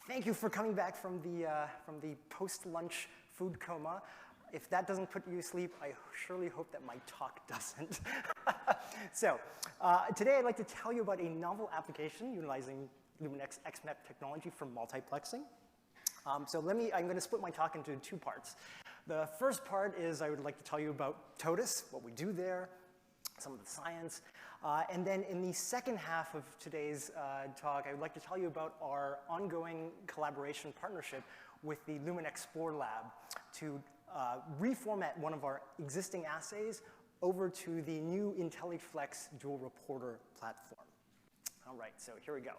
Thank you for coming back from the post-lunch food coma. If that doesn't put you to sleep, I surely hope that my talk doesn't. So, today I'd like to tell you about a novel application utilizing Luminex xMAP technology for multiplexing. I'm going to split my talk into two parts. The first part is I would like to tell you about Totus, what we do there, some of the science. And then in the second half of today's talk, I would like to tell you about our ongoing collaboration partnership with the LuminexPLORE Lab to reformat one of our existing assays over to the new INTELLIFLEX dual reporter platform. All right, so here we go.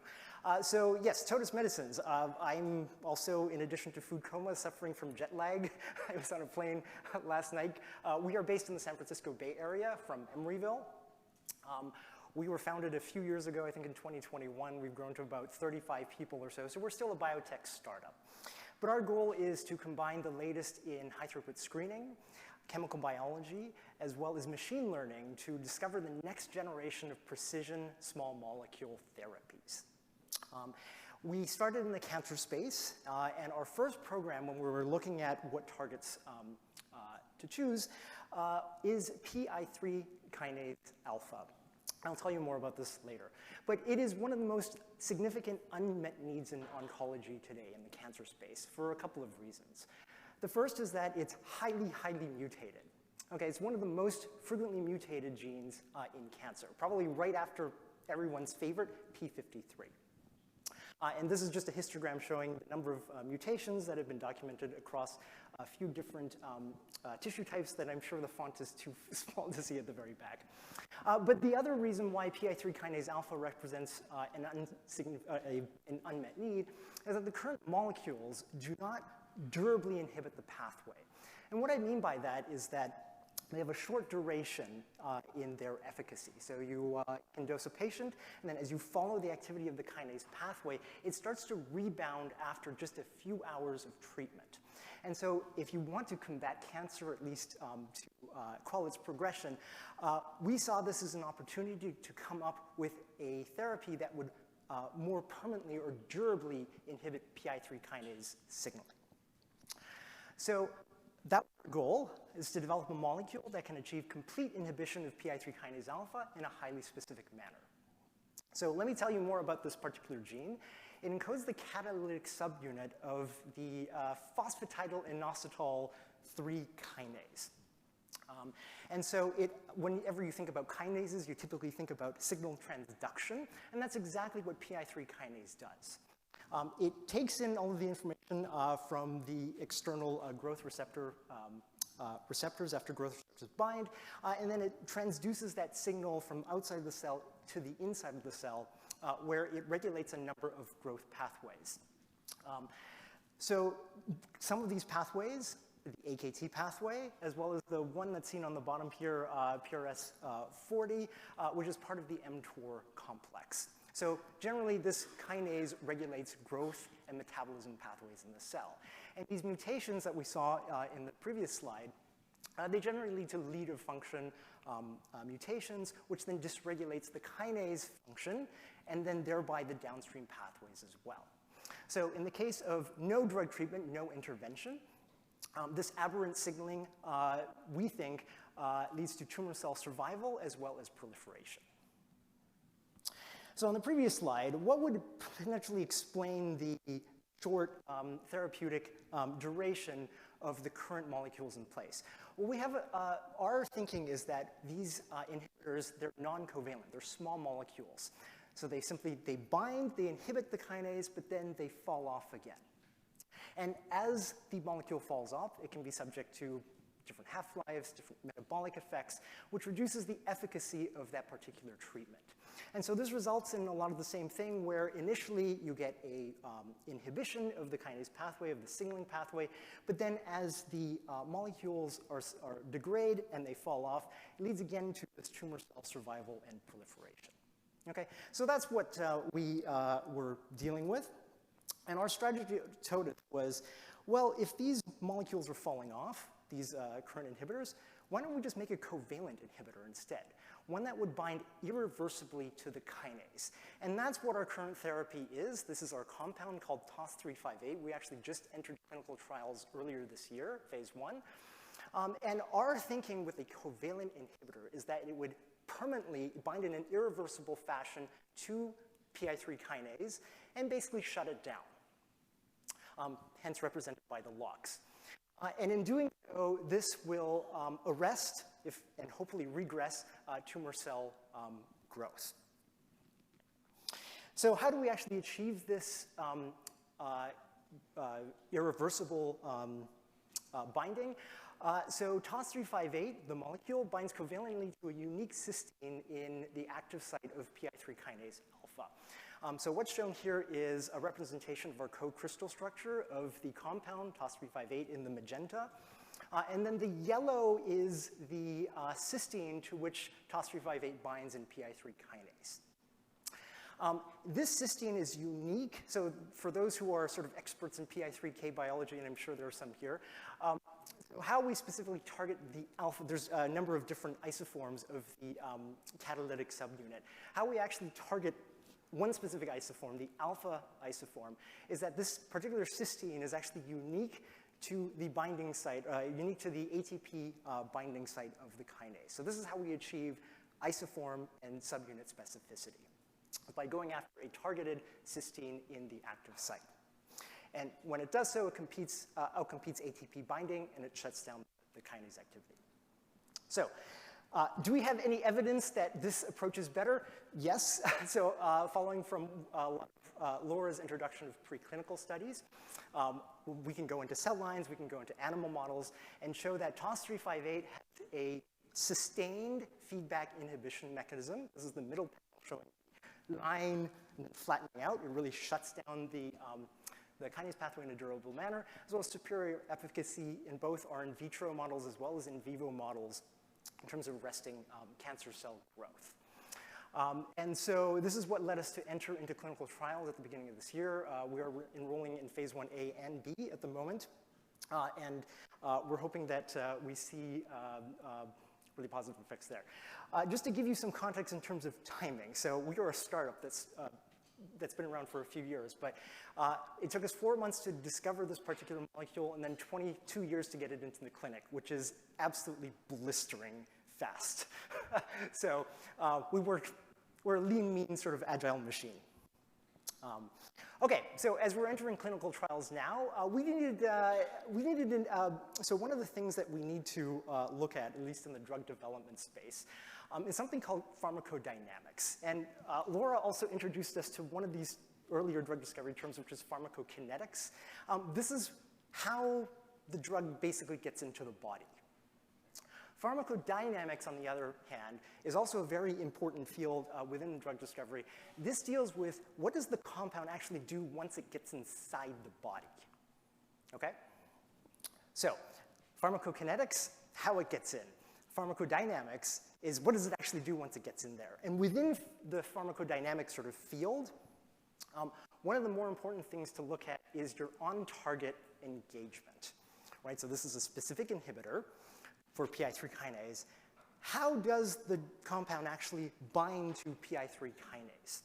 So yes, Totus Medicines. I'm also, in addition to food coma, suffering from jet lag. I was on a plane last night. We are based in the San Francisco Bay Area from Emeryville. We were founded a few years ago, I think in 2021. We've grown to about 35 people or so we're still a biotech startup. But our goal is to combine the latest in high-throughput screening, chemical biology, as well as machine learning to discover the next generation of precision small molecule therapies. We started in the cancer space, and our first program, when we were looking at what targets to choose, is PI3 kinase alpha. I'll tell you more about this later. But it is one of the most significant unmet needs in oncology today in the cancer space for a couple of reasons. The first is that it's highly, highly mutated. Okay, it's one of the most frequently mutated genes in cancer, probably right after everyone's favorite, P53. And this is just a histogram showing the number of mutations that have been documented across a few different tissue types that I'm sure the font is too small to see at the very back. But the other reason why PI3 kinase alpha represents an unmet need is that the current molecules do not durably inhibit the pathway. And what I mean by that is that they have a short duration in their efficacy. So you can dose a patient, and then as you follow the activity of the kinase pathway, it starts to rebound after just a few hours of treatment. And so if you want to combat cancer, at least to quell its progression, we saw this as an opportunity to come up with a therapy that would more permanently or durably inhibit PI3 kinase signaling. So that goal is to develop a molecule that can achieve complete inhibition of PI3 kinase alpha in a highly specific manner. So let me tell you more about this particular gene. It encodes the catalytic subunit of the phosphatidylinositol 3 kinase. And so whenever you think about kinases, you typically think about signal transduction, and that's exactly what PI3 kinase does. It takes in all of the information from the external growth receptors after growth receptors bind, and then it transduces that signal from outside of the cell to the inside of the cell, where it regulates a number of growth pathways. So some of these pathways, the AKT pathway, as well as the one that's seen on the bottom here, PRS40, which is part of the mTOR complex. So generally, this kinase regulates growth and metabolism pathways in the cell. And these mutations that we saw in the previous slide, they generally lead to leader function mutations, which then dysregulates the kinase function, and then thereby the downstream pathways as well. So in the case of no drug treatment, no intervention, this aberrant signaling, we think, leads to tumor cell survival as well as proliferation. So on the previous slide, what would potentially explain the short therapeutic duration of the current molecules in place? Well, we have our thinking is that these inhibitors, they're non-covalent, they're small molecules. So they bind, they inhibit the kinase, but then they fall off again. And as the molecule falls off, it can be subject to different half-lives, different metabolic effects, which reduces the efficacy of that particular treatment. And so this results in a lot of the same thing where initially you get a inhibition of the kinase pathway, of the signaling pathway, but then as the molecules degrade and they fall off, it leads again to this tumor cell survival and proliferation. Okay, so that's what we were dealing with. And our strategy at Totus was, well, if these molecules are falling off, these current inhibitors, why don't we just make a covalent inhibitor instead? one that would bind irreversibly to the kinase. And that's what our current therapy is. This is our compound called TOS-358. We actually just entered clinical trials earlier this year, phase 1. And our thinking with a covalent inhibitor is that it would permanently bind in an irreversible fashion to PI3 kinase and basically shut it down, hence represented by the LOX. And in doing so, this will arrest and hopefully regress tumor cell growth. So how do we actually achieve this irreversible binding? So TOS-358, the molecule, binds covalently to a unique cysteine in the active site of PI3 kinase alpha. So what's shown here is a representation of our co-crystal structure of the compound TOS-358 in the magenta. And then the yellow is the cysteine to which TOS-358 binds in PI3 kinase. This cysteine is unique. So for those who are sort of experts in PI3K biology, and I'm sure there are some here, how we specifically target the alpha, there's a number of different isoforms of the catalytic subunit. How we actually target one specific isoform, the alpha isoform, is that this particular cysteine is actually unique to the binding site, unique to the ATP binding site of the kinase. So this is how we achieve isoform and subunit specificity, by going after a targeted cysteine in the active site. And when it does so, it outcompetes ATP binding, and it shuts down the kinase activity. So do we have any evidence that this approach is better? Yes. So following from Laura's introduction of preclinical studies, we can go into cell lines, we can go into animal models, and show that TOS-358 has a sustained feedback inhibition mechanism. This is the middle panel showing line flattening out. It really shuts down the kinase pathway in a durable manner, as well as superior efficacy in both our in vitro models as well as in vivo models in terms of arresting cancer cell growth. And so this is what led us to enter into clinical trials at the beginning of this year. We are enrolling in phase 1A and B at the moment. And we're hoping that we see really positive effects there. Just to give you some context in terms of timing. So we are a startup that's been around for a few years, but it took us 4 months to discover this particular molecule and then 22 years to get it into the clinic, which is absolutely blistering fast. So we're a lean, mean, sort of agile machine. Okay, so as we're entering clinical trials now, so one of the things that we need to look at least in the drug development space, is something called pharmacodynamics. And Laura also introduced us to one of these earlier drug discovery terms, which is pharmacokinetics. This is how the drug basically gets into the body. Pharmacodynamics, on the other hand, is also a very important field within drug discovery. This deals with what does the compound actually do once it gets inside the body, okay? So pharmacokinetics, how it gets in. Pharmacodynamics is what does it actually do once it gets in there. And within the pharmacodynamic sort of field, one of the more important things to look at is your on-target engagement, right? So this is a specific inhibitor for PI3 kinase. How does the compound actually bind to PI3 kinase?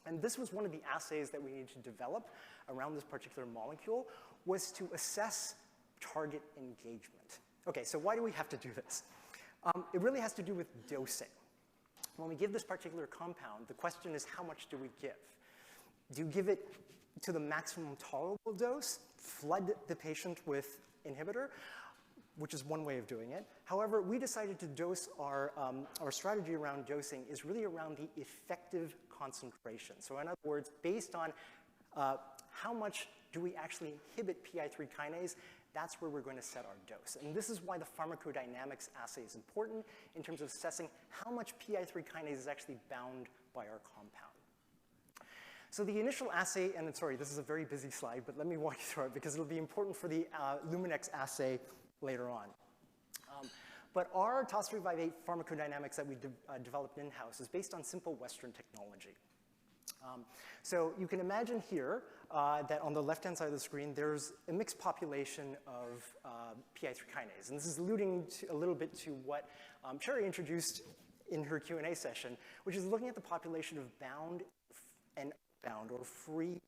And this was one of the assays that we needed to develop around this particular molecule, was to assess target engagement. Okay, so why do we have to do this? It really has to do with dosing. When we give this particular compound, the question is how much do we give? Do you give it to the maximum tolerable dose, flood the patient with inhibitor, which is one way of doing it. However, we decided to dose our strategy around dosing is really around the effective concentration. So in other words, based on how much do we actually inhibit PI3 kinase, that's where we're going to set our dose. And this is why the pharmacodynamics assay is important in terms of assessing how much PI3 kinase is actually bound by our compound. So the initial assay, and sorry, this is a very busy slide, but let me walk you through it because it'll be important for the Luminex assay later on. But our TOS-358 pharmacodynamics that we developed in-house is based on simple Western technology. So you can imagine here that on the left-hand side of the screen, there's a mixed population of PI3 kinase. And this is alluding to, a little bit to what Sherry introduced in her Q&A session, which is looking at the population of bound and unbound or free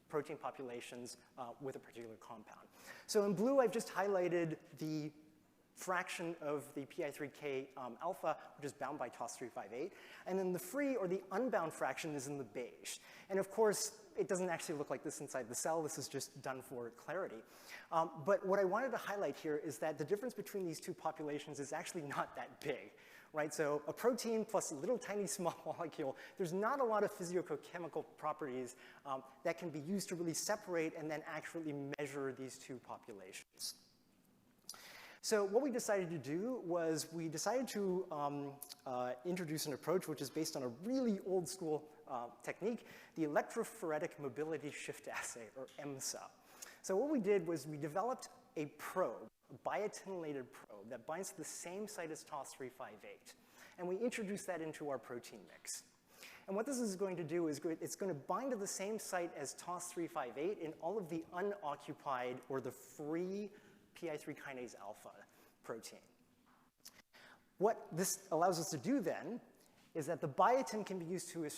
protein populations with a particular compound. So in blue, I've just highlighted the fraction of the PI3K alpha, which is bound by TOS-358. And then the free or the unbound fraction is in the beige. And of course, it doesn't actually look like this inside the cell. This is just done for clarity. But what I wanted to highlight here is that the difference between these two populations is actually not that big, right? So a protein plus a little tiny small molecule, there's not a lot of physicochemical properties that can be used to really separate and then actually measure these two populations. So what we decided to do was we decided to introduce an approach which is based on a really old school technique, the electrophoretic mobility shift assay, or EMSA. So what we did was we developed a probe, a biotinylated probe that binds to the same site as TOS-358. And we introduced that into our protein mix. And what this is going to do is it's going to bind to the same site as TOS-358 in all of the unoccupied or the free PI3 kinase alpha protein. What this allows us to do then is that the biotin can be used to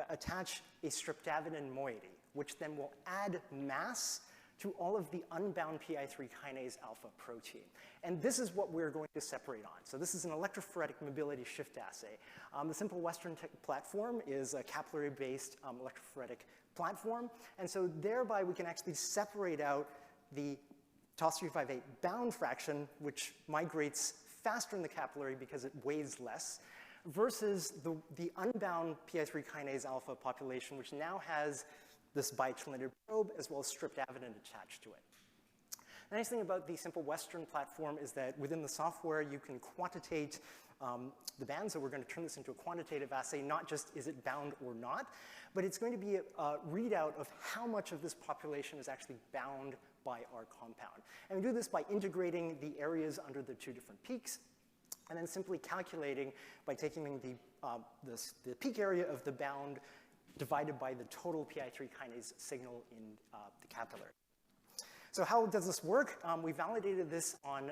attach a streptavidin moiety, which then will add mass to all of the unbound PI3 kinase alpha protein. And this is what we're going to separate on. So this is an electrophoretic mobility shift assay. The Simple Western platform is a capillary-based electrophoretic platform. And so thereby we can actually separate out the TOS-358 bound fraction, which migrates faster in the capillary because it weighs less, versus the unbound PI3 kinase alpha population, which now has this biotinylated probe as well as streptavidin attached to it. The nice thing about the Simple Western platform is that within the software you can quantitate the band, so we're going to turn this into a quantitative assay, not just is it bound or not, but it's going to be a readout of how much of this population is actually bound by our compound. And we do this by integrating the areas under the two different peaks, and then simply calculating by taking the peak area of the bound divided by the total PI3 kinase signal in the capillary. So how does this work? We validated this on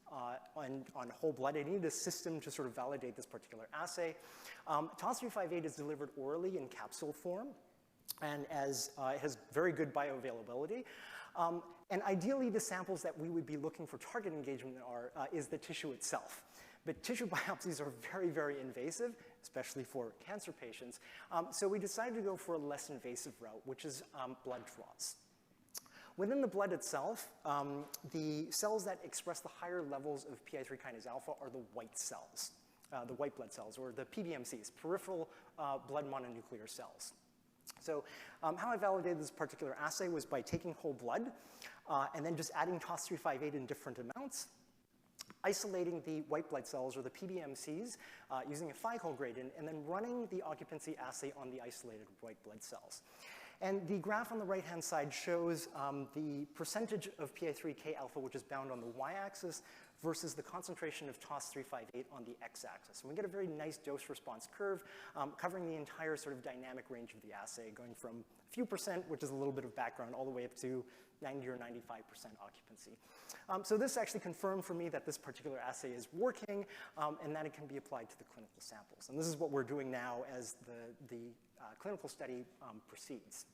whole blood. I needed a system to sort of validate this particular assay. TOS-358 is delivered orally in capsule form, and it has very good bioavailability. And ideally, the samples that we would be looking for target engagement is the tissue itself. But tissue biopsies are very, very invasive, especially for cancer patients. So we decided to go for a less invasive route, which is blood draws. Within the blood itself, the cells that express the higher levels of PI3 kinase alpha are the white cells, the white blood cells, or the PBMCs, peripheral blood mononuclear cells. So how I validated this particular assay was by taking whole blood and then just adding TOS-358 in different amounts, isolating the white blood cells, or the PBMCs, using a Feichel gradient, and then running the occupancy assay on the isolated white blood cells. And the graph on the right-hand side shows the percentage of PI3K alpha, which is bound on the y-axis, versus the concentration of TOS-358 on the x-axis. And we get a very nice dose-response curve covering the entire sort of dynamic range of the assay, going from a few percent, which is a little bit of background, all the way up to 90 or 95% occupancy. So this actually confirmed for me that this particular assay is working and that it can be applied to the clinical samples. And this is what we're doing now as the clinical study proceeds.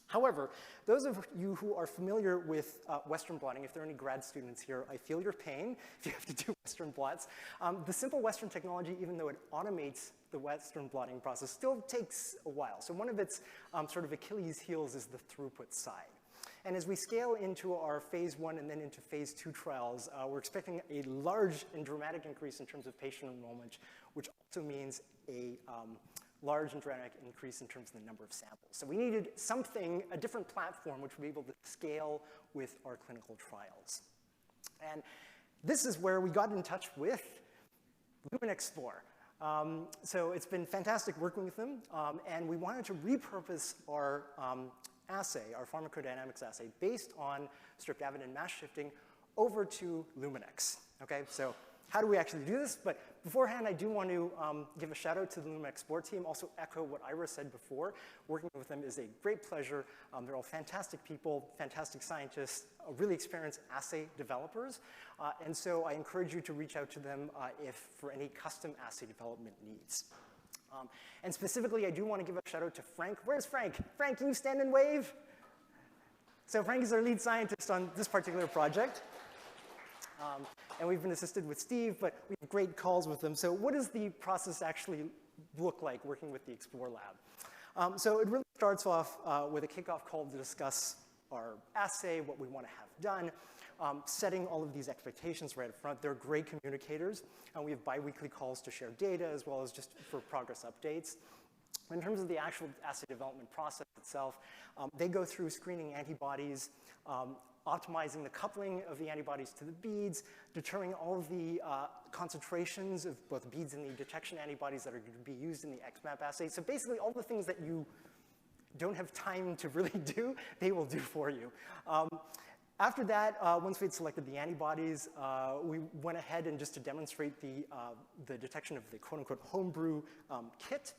However, those of you who are familiar with Western blotting, if there are any grad students here, I feel your pain if you have to do Western blots. The Simple Western technology, even though it automates the Western blotting process, still takes a while. So one of its sort of Achilles heels is the throughput side. And as we scale into our phase 1 and then into phase 2 trials, we're expecting a large and dramatic increase in terms of patient enrollment, which also means a large and dramatic increase in terms of the number of samples. So we needed something, a different platform, which would be able to scale with our clinical trials. And this is where we got in touch with LuminexPLORE. So it's been fantastic working with them, and we wanted to repurpose our assay, our pharmacodynamics assay, based on streptavidin mass shifting over to Luminex. Okay, so how do we actually do this? But beforehand, I do want to give a shout out to the LuminexPLORE team, also echo what Ira said before. Working with them is a great pleasure. They're all fantastic people, fantastic scientists, really experienced assay developers. And so I encourage you to reach out to them for any custom assay development needs. And specifically, I do want to give a shout out to Frank. Where's Frank? Frank, can you stand and wave? So Frank is our lead scientist on this particular project. And we've been assisted with Steve, but we have great calls with them. So what does the process actually look like working with the Explore Lab? So it really starts off with a kickoff call to discuss our assay, what we want to have done, setting all of these expectations right up front. They're great communicators, and we have bi-weekly calls to share data as well as just for progress updates. In terms of the actual assay development process itself, they go through screening antibodies, optimizing the coupling of the antibodies to the beads, determining all of the concentrations of both beads and the detection antibodies that are going to be used in the xMAP assay. So basically all the things that you don't have time to really do, they will do for you. After that, once we had selected the antibodies, we went ahead and just to demonstrate the detection of the quote-unquote homebrew kit.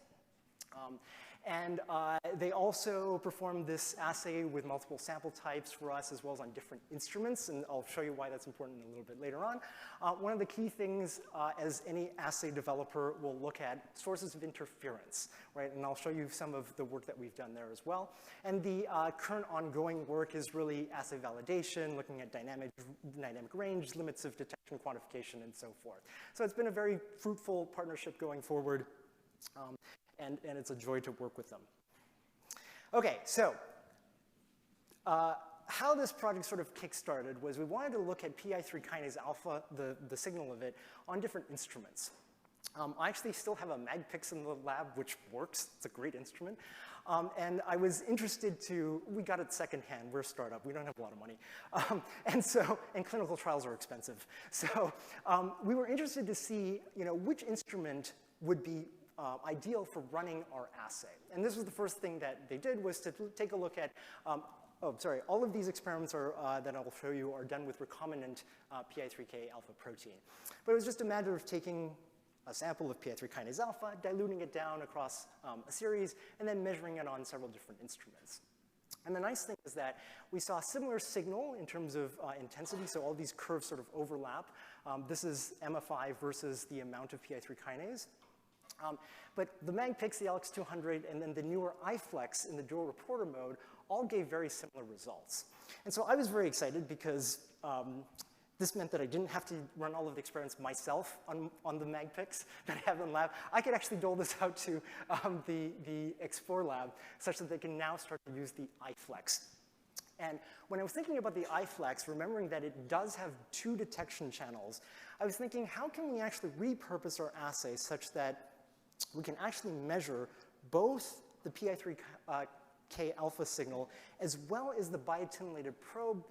And they also performed this assay with multiple sample types for us as well as on different instruments, and I'll show you why that's important a little bit later on. One of the key things as any assay developer will look at sources of interference, right? And I'll show you some of the work that we've done there as well. And the current ongoing work is really assay validation, looking at dynamic range, limits of detection, quantification, and so forth. So it's been a very fruitful partnership going forward. And it's a joy to work with them. Okay, so how this project sort of kick-started was we wanted to look at PI3 kinase alpha, the signal of it, on different instruments. I actually still have a MagPix in the lab, which works. It's a great instrument. And I was interested we got it secondhand. We're a startup. We don't have a lot of money. And clinical trials are expensive. So we were interested to see, which instrument would be ideal for running our assay. And this was the first thing that they did was to take a look at, all of these experiments that I'll show you are done with recombinant PI3K alpha protein. But it was just a matter of taking a sample of PI3 kinase alpha, diluting it down across a series, and then measuring it on several different instruments. And the nice thing is that we saw a similar signal in terms of intensity, so all these curves sort of overlap. This is MFI versus the amount of PI3 kinase. But the MagPix, the LX200, and then the newer iFlex in the dual reporter mode all gave very similar results. And so I was very excited because this meant that I didn't have to run all of the experiments myself on the MagPix that I have in the lab. I could actually dole this out to the Explore Lab such that they can now start to use the iFlex. And when I was thinking about the iFlex, remembering that it does have 2 detection channels, I was thinking, how can we actually repurpose our assay such that we can actually measure both the PI3K alpha signal as well as the biotinylated probe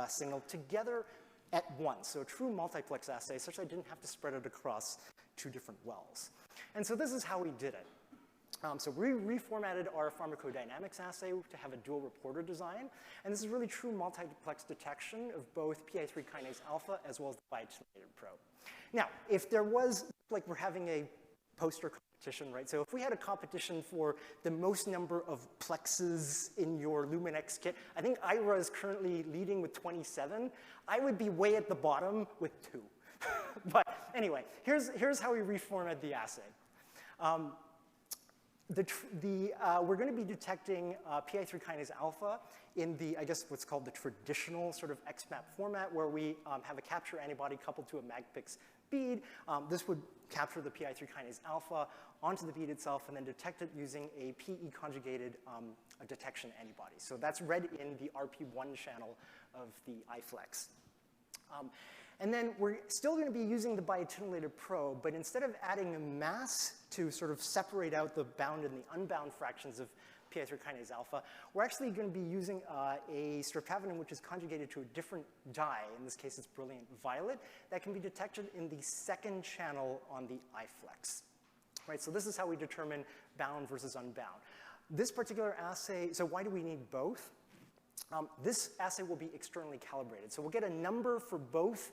signal together at once. So a true multiplex assay such that I didn't have to spread it across 2 different wells. And so this is how we did it. So we reformatted our pharmacodynamics assay to have a dual reporter design. And this is really true multiplex detection of both PI3 kinase alpha as well as the biotinylated probe. Now, if there was, like we're having a poster competition, right? So if we had a competition for the most number of plexes in your Luminex kit, I think Ira is currently leading with 27. I would be way at the bottom with 2. But anyway, here's how we reformatted the assay. We're going to be detecting PI3 kinase alpha in I guess what's called the traditional sort of xMAP format, where we have a capture antibody coupled to a MagPix bead. This would capture the PI3 kinase alpha onto the bead itself and then detect it using a PE conjugated detection antibody. So that's read in the RP1 channel of the iFlex. And then we're still going to be using the biotinylated probe, but instead of adding a mass to sort of separate out the bound and the unbound fractions of PI3 kinase alpha, we're actually going to be using a streptavidin which is conjugated to a different dye. In this case, it's brilliant violet, that can be detected in the second channel on the iFlex. Right, so this is how we determine bound versus unbound. This particular assay, so why do we need both? This assay will be externally calibrated. So we'll get a number for both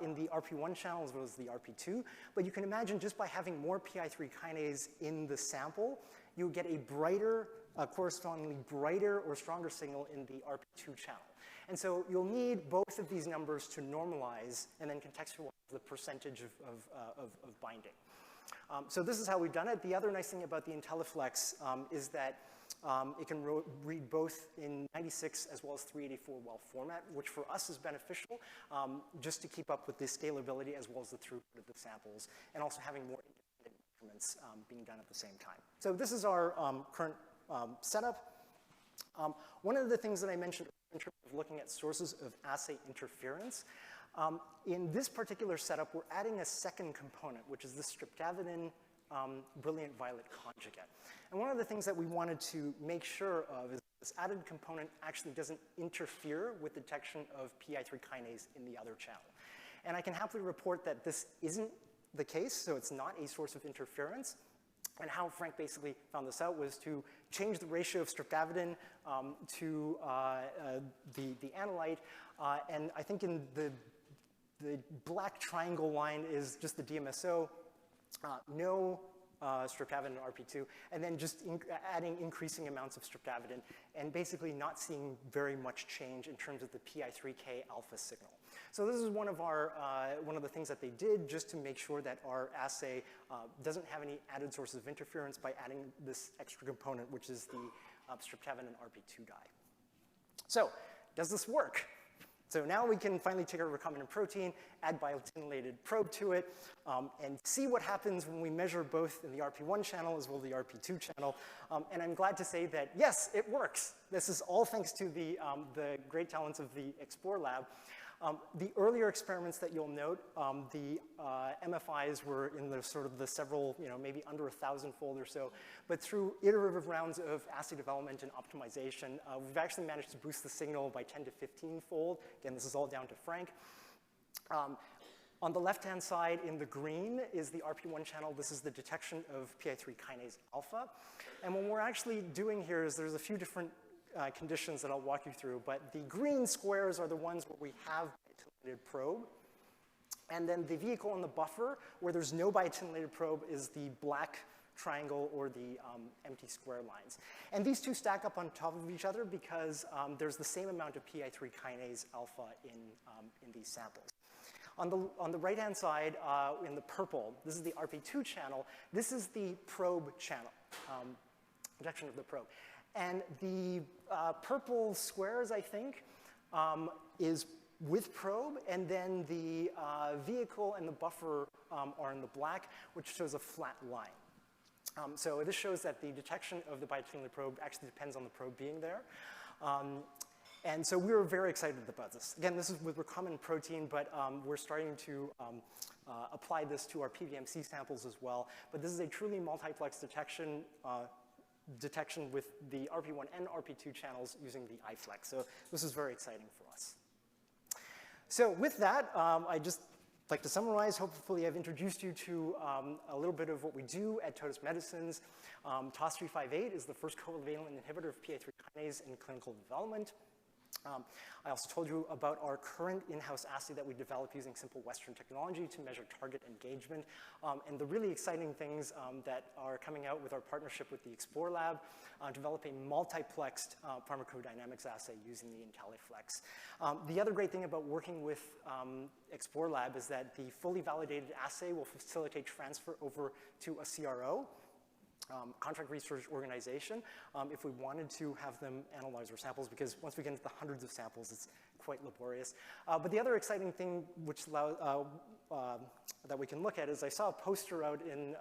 in the RP1 channel as well as the RP2, but you can imagine just by having more PI3 kinase in the sample, you get a brighter, correspondingly brighter or stronger signal in the RP2 channel. And so you'll need both of these numbers to normalize and then contextualize the percentage of binding. So this is how we've done it. The other nice thing about the INTELLIFLEX is that it can read both in 96 as well as 384 well format, which for us is beneficial just to keep up with the scalability as well as the throughput of the samples, and also having more independent measurements being done at the same time. So this is our current setup. One of the things that I mentioned in terms of looking at sources of assay interference, in this particular setup, we're adding a second component, which is the streptavidin brilliant violet conjugate. And one of the things that we wanted to make sure of is this added component actually doesn't interfere with detection of PI3 kinase in the other channel. And I can happily report that this isn't the case, so it's not a source of interference. And how Frank basically found this out was to change the ratio of streptavidin to the analyte. And I think in the black triangle line is just the DMSO, no streptavidin in RP2, and then just adding increasing amounts of streptavidin, and basically not seeing very much change in terms of the PI3K alpha signal. So this is one of the things that they did just to make sure that our assay doesn't have any added sources of interference by adding this extra component, which is the streptavidin RP2 dye. So does this work? So now we can finally take our recombinant protein, add biotinylated probe to it, and see what happens when we measure both in the RP1 channel as well as the RP2 channel. And I'm glad to say that, yes, it works. This is all thanks to the great talents of the xPLORE Lab. The earlier experiments that you'll note, the MFIs were in the sort of the several, maybe under 1,000-fold or so. But through iterative rounds of assay development and optimization, we've actually managed to boost the signal by 10 to 15-fold. Again, this is all down to Frank. On the left-hand side in the green is the RP1 channel. This is the detection of PI3 kinase alpha. And what we're actually doing here is there's a few different conditions that I'll walk you through, but the green squares are the ones where we have biotinylated probe. And then the vehicle and the buffer, where there's no biotinylated probe, is the black triangle or the empty square lines. And these two stack up on top of each other because there's the same amount of PI3 kinase alpha in these samples. On the right-hand side, in the purple, this is the RP2 channel. This is the probe channel, detection of the probe. And the purple squares, I think, is with probe, and then the vehicle and the buffer are in the black, which shows a flat line. So this shows that the detection of the biotinylated probe actually depends on the probe being there. And so we were very excited about this. Again, this is with recombinant protein, but we're starting to apply this to our PBMC samples as well. But this is a truly multiplex detection with the RP1 and RP2 channels using the iFlex. So this is very exciting for us. So with that, I just like to summarize. Hopefully I've introduced you to a little bit of what we do at Totus Medicines. TOS-358 is the first covalent inhibitor of PI3 kinase in clinical development. I also told you about our current in-house assay that we developed using simple Western technology to measure target engagement, and the really exciting things that are coming out with our partnership with the xPLORE Lab, developing multiplexed pharmacodynamics assay using the INTELLIFLEX. The other great thing about working with xPLORE Lab is that the fully validated assay will facilitate transfer over to a CRO, contract research organization, if we wanted to have them analyze our samples, because once we get into the hundreds of samples, it's quite laborious. But the other exciting thing which that we can look at is I saw a poster out in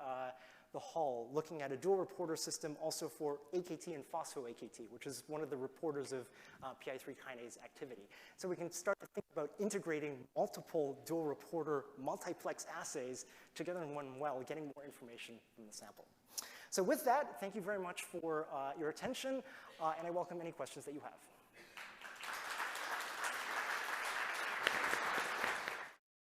the hall looking at a dual reporter system also for AKT and phospho-AKT, which is one of the reporters of PI3 kinase activity. So we can start to think about integrating multiple dual reporter multiplex assays together in one well, getting more information from the sample. So with that, thank you very much for your attention, and I welcome any questions that you have.